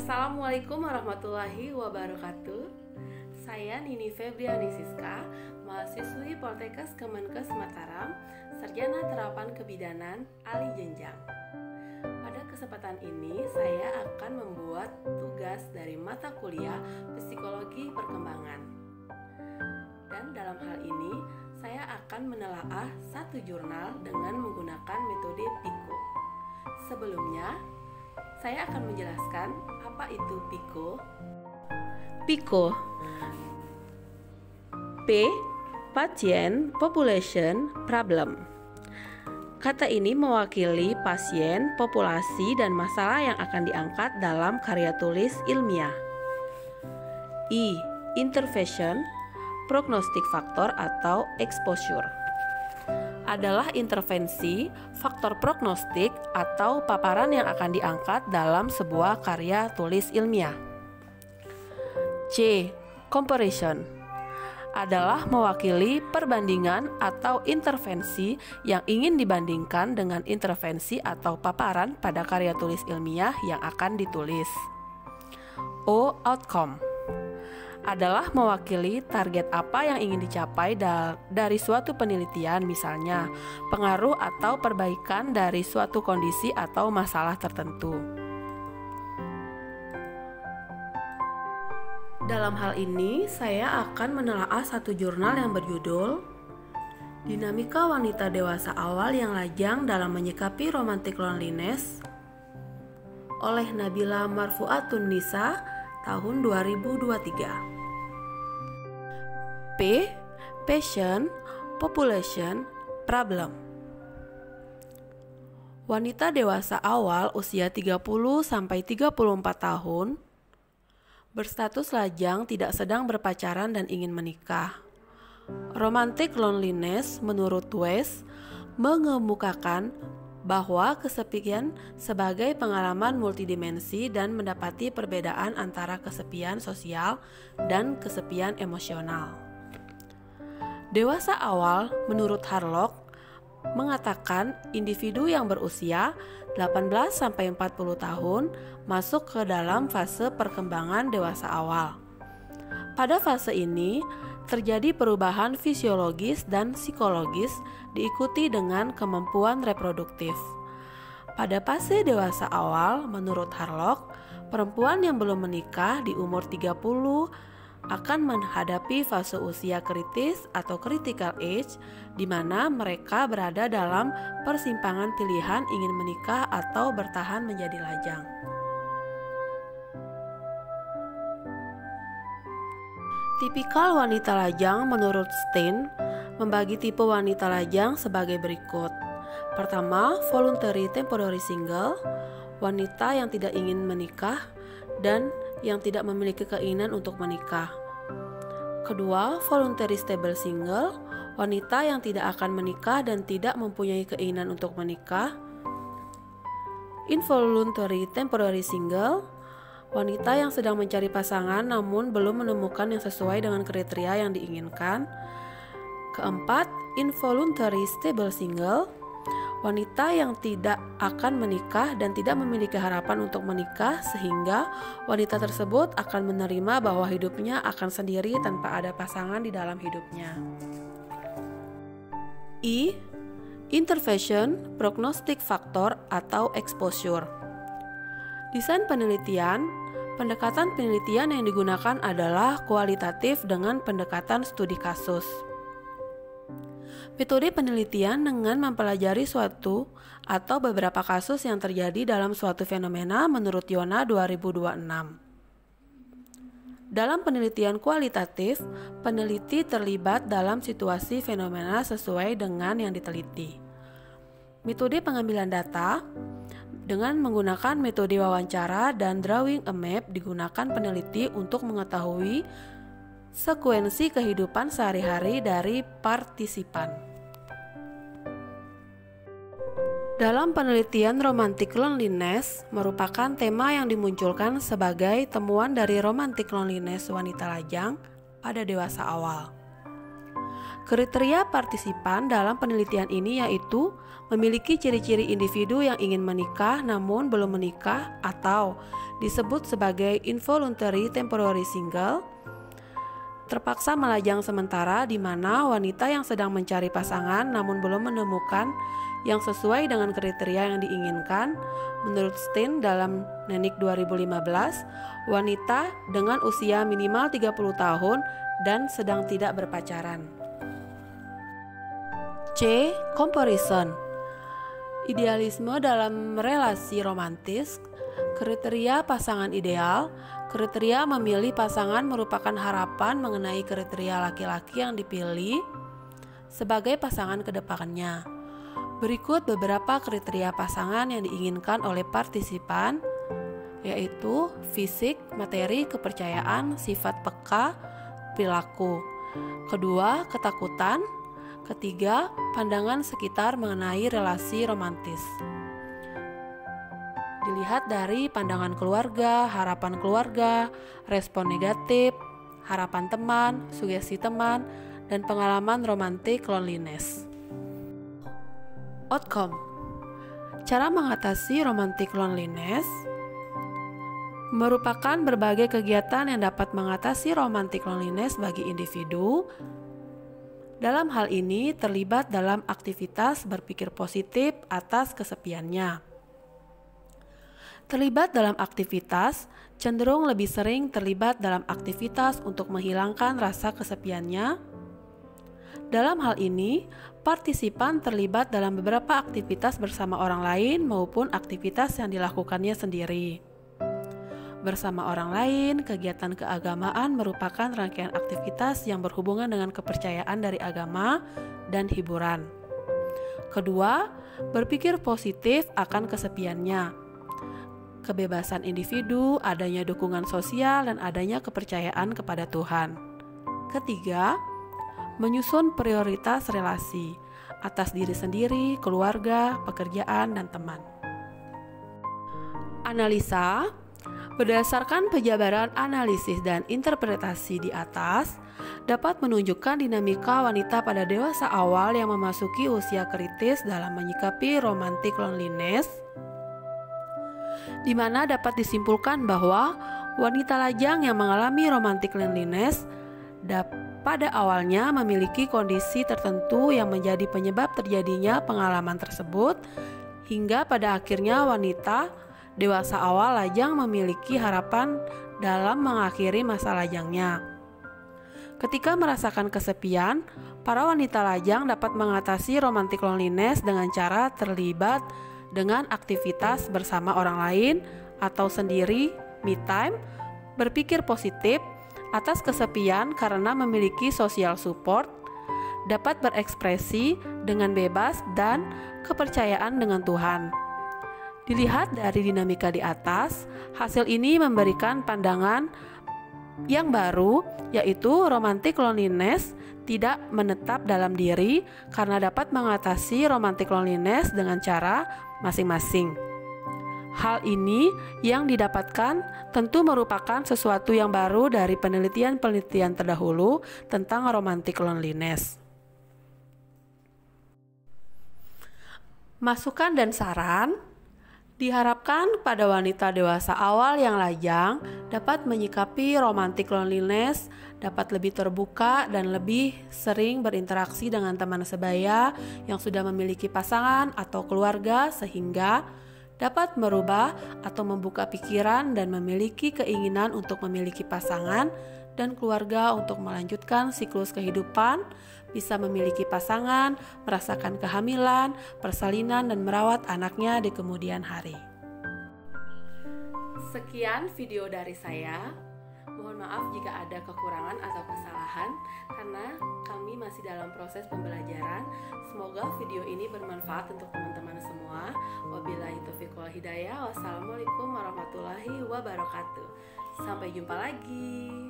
Assalamualaikum warahmatullahi wabarakatuh. Saya Nini Febriani Siska, mahasiswi Poltekkes Kemenkes Mataram, Sarjana Terapan Kebidanan Ali Jenjang. Pada kesempatan ini saya akan membuat tugas dari mata kuliah Psikologi Perkembangan. Dan dalam hal ini saya akan menelaah satu jurnal dengan menggunakan metode PICO. Sebelumnya, saya akan menjelaskan apa itu PICO. PICO. P. Patient Population Problem. Kata ini mewakili pasien, populasi, dan masalah yang akan diangkat dalam karya tulis ilmiah. I. Intervention, Prognostic Factor atau Exposure. Adalah intervensi, faktor prognostik, atau paparan yang akan diangkat dalam sebuah karya tulis ilmiah. C. Comparison adalah mewakili perbandingan atau intervensi yang ingin dibandingkan dengan intervensi atau paparan pada karya tulis ilmiah yang akan ditulis. O. Outcome adalah mewakili target apa yang ingin dicapai dari suatu penelitian, misalnya pengaruh atau perbaikan dari suatu kondisi atau masalah tertentu. Dalam hal ini, saya akan menelaah satu jurnal yang berjudul Dinamika Wanita Dewasa Awal yang Lajang dalam Menyikapi Romantic Loneliness oleh Nabila Marfuatun Nisa tahun 2023. P. Patient Population Problem. Wanita dewasa awal usia 30-34 tahun berstatus lajang, tidak sedang berpacaran dan ingin menikah. Romantic loneliness menurut West mengemukakan bahwa kesepian sebagai pengalaman multidimensi dan mendapati perbedaan antara kesepian sosial dan kesepian emosional. Dewasa awal menurut Harlock mengatakan individu yang berusia 18-40 tahun masuk ke dalam fase perkembangan dewasa awal. Pada fase ini terjadi perubahan fisiologis dan psikologis diikuti dengan kemampuan reproduktif. Pada fase dewasa awal menurut Harlock, perempuan yang belum menikah di umur 30 akan menghadapi fase usia kritis atau critical age, di mana mereka berada dalam persimpangan pilihan ingin menikah atau bertahan menjadi lajang. Tipikal wanita lajang menurut Stein membagi tipe wanita lajang sebagai berikut. Pertama, voluntary temporary single, wanita yang tidak ingin menikah dan yang tidak memiliki keinginan untuk menikah. Kedua, voluntary stable single, wanita yang tidak akan menikah dan tidak mempunyai keinginan untuk menikah. Involuntary temporary single, wanita yang sedang mencari pasangan namun belum menemukan yang sesuai dengan kriteria yang diinginkan. Keempat, involuntary stable single, wanita yang tidak akan menikah dan tidak memiliki harapan untuk menikah, sehingga wanita tersebut akan menerima bahwa hidupnya akan sendiri tanpa ada pasangan di dalam hidupnya. I. Intervention Prognostic Factor atau Exposure. Desain penelitian. Pendekatan penelitian yang digunakan adalah kualitatif dengan pendekatan studi kasus. Metode penelitian dengan mempelajari suatu atau beberapa kasus yang terjadi dalam suatu fenomena menurut Yona 2026. Dalam penelitian kualitatif, peneliti terlibat dalam situasi fenomena sesuai dengan yang diteliti. Metode pengambilan data dengan menggunakan metode wawancara dan drawing a map digunakan peneliti untuk mengetahui sekuensi kehidupan sehari-hari dari partisipan. Dalam penelitian romantic loneliness merupakan tema yang dimunculkan sebagai temuan dari romantic loneliness wanita lajang pada dewasa awal. Kriteria partisipan dalam penelitian ini yaitu memiliki ciri-ciri individu yang ingin menikah namun belum menikah atau disebut sebagai involuntary temporary single, terpaksa melajang sementara, di mana wanita yang sedang mencari pasangan namun belum menemukan yang sesuai dengan kriteria yang diinginkan. Menurut Stein dalam Nenik 2015, wanita dengan usia minimal 30 tahun dan sedang tidak berpacaran. C. Comparison. Idealisme dalam relasi romantis. Kriteria pasangan ideal. Kriteria memilih pasangan merupakan harapan mengenai kriteria laki-laki yang dipilih sebagai pasangan ke depannya. Berikut beberapa kriteria pasangan yang diinginkan oleh partisipan, yaitu fisik, materi, kepercayaan, sifat peka, perilaku. Kedua, ketakutan. Ketiga, pandangan sekitar mengenai relasi romantis. Dilihat dari pandangan keluarga, harapan keluarga, respon negatif, harapan teman, sugesti teman, dan pengalaman romantic loneliness. Outcome. Cara mengatasi romantic loneliness merupakan berbagai kegiatan yang dapat mengatasi romantic loneliness bagi individu. Dalam hal ini terlibat dalam aktivitas berpikir positif atas kesepiannya. Terlibat dalam aktivitas cenderung lebih sering terlibat dalam aktivitas untuk menghilangkan rasa kesepiannya. Dalam hal ini, partisipan terlibat dalam beberapa aktivitas bersama orang lain maupun aktivitas yang dilakukannya sendiri. Bersama orang lain, kegiatan keagamaan merupakan rangkaian aktivitas yang berhubungan dengan kepercayaan dari agama dan hiburan. Kedua, berpikir positif akan kesepiannya. Kebebasan individu, adanya dukungan sosial, dan adanya kepercayaan kepada Tuhan. Ketiga, menyusun prioritas relasi atas diri sendiri, keluarga, pekerjaan, dan teman. Analisa. Berdasarkan penjabaran analisis dan interpretasi di atas, dapat menunjukkan dinamika wanita pada dewasa awal yang memasuki usia kritis dalam menyikapi romantic loneliness, di mana dapat disimpulkan bahwa wanita lajang yang mengalami romantic loneliness pada awalnya memiliki kondisi tertentu yang menjadi penyebab terjadinya pengalaman tersebut, hingga pada akhirnya wanita dewasa awal lajang memiliki harapan dalam mengakhiri masa lajangnya. Ketika merasakan kesepian, para wanita lajang dapat mengatasi romantic loneliness dengan cara terlibat dengan aktivitas bersama orang lain atau sendiri, me time, berpikir positif atas kesepian karena memiliki social support, dapat berekspresi dengan bebas dan kepercayaan dengan Tuhan. Dilihat dari dinamika di atas, hasil ini memberikan pandangan yang baru, yaitu romantic loneliness tidak menetap dalam diri karena dapat mengatasi romantic loneliness dengan cara masing-masing. Hal ini yang didapatkan tentu merupakan sesuatu yang baru dari penelitian-penelitian terdahulu tentang romantic loneliness. Masukan dan saran. Diharapkan pada wanita dewasa awal yang lajang dapat menyikapi romantic loneliness, dapat lebih terbuka dan lebih sering berinteraksi dengan teman sebaya yang sudah memiliki pasangan atau keluarga, sehingga dapat merubah atau membuka pikiran dan memiliki keinginan untuk memiliki pasangan dan keluarga untuk melanjutkan siklus kehidupan, bisa memiliki pasangan, merasakan kehamilan, persalinan, dan merawat anaknya di kemudian hari. Sekian video dari saya. Mohon maaf jika ada kekurangan atau kesalahan karena kami masih dalam proses pembelajaran. Semoga video ini bermanfaat untuk teman-teman semua. Wabillahi taufiq wal hidayah. Wassalamualaikum warahmatullahi wabarakatuh. Sampai jumpa lagi.